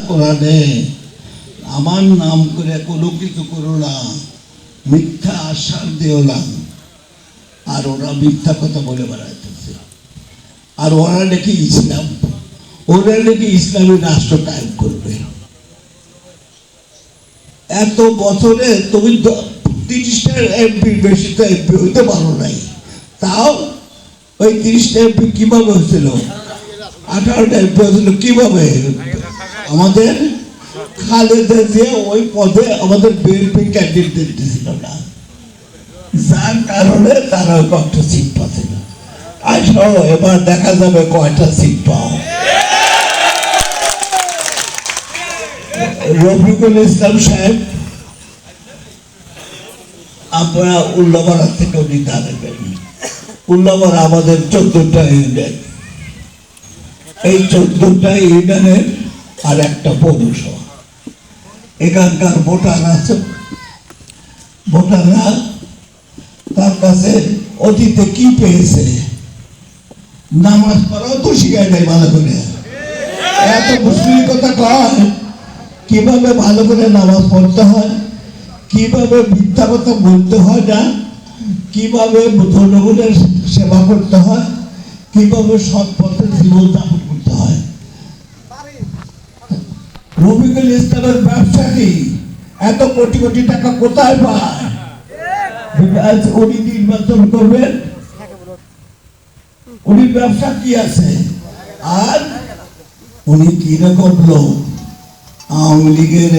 কোরআনে আমার নাম করে কোনো কিছু করো না, মিথ্যা আশ্বাস দিও না। আর ওরা মিথ্যা কথা বলে বেড়াইতেছে। আর ওরা নাকি ইসলামী রাষ্ট্র কায়েম করবে। এত বছরে তুমি 30টা এমপি, বেশি তো এমপি হইতে পারো নাই। তাও ওই 30টা এমপি কিভাবে হয়েছিল? 18টা এমপি হয়েছিল কিভাবে? আমাদের খালেদা জিয়া ওই পদে আমাদের বিএনপি ক্যান্ডিডেট দিয়েছিল না, যার কারণে তারা কয়েকটা সিট পাচ্ছে না। আসো এবার দেখা যাবে কয়টা সিট পাও। রফিকুল ইসলাম সাহেব আপনারা উল্লাপাড়া থেকে উনি দাঁড়াবেন। উল্লাপাড়া আমাদের 14টা ইউনিয়ন, এই 14টা ইউনিয়নের আর একটা পৌরসভা। এখানকার ভোটার আছে, ভোটাররা তার কাছে অতীতে কি পেয়েছে, নামাজ পড়াও তো শিখায় দেয় ভালো করে। এত মুসলিম কথা কয়, কিভাবে ভালো করে নামাজ পড়তে হয়, কিভাবে মিথ্যা কথা বলতে হয় না, কিভাবে জনগণের সেবা করতে হয়, কিভাবে সৎ পথে জীবনযাপন করতে হয়। রফিকুল ইসলামের ব্যবসা কি? এত কোটি কোটি টাকা কোথায় পায়? উনি নির্বাচন করবেন, উনি ব্যবসা কি আছে? আর উনি কিরকম লোক? আওয়ামী লীগের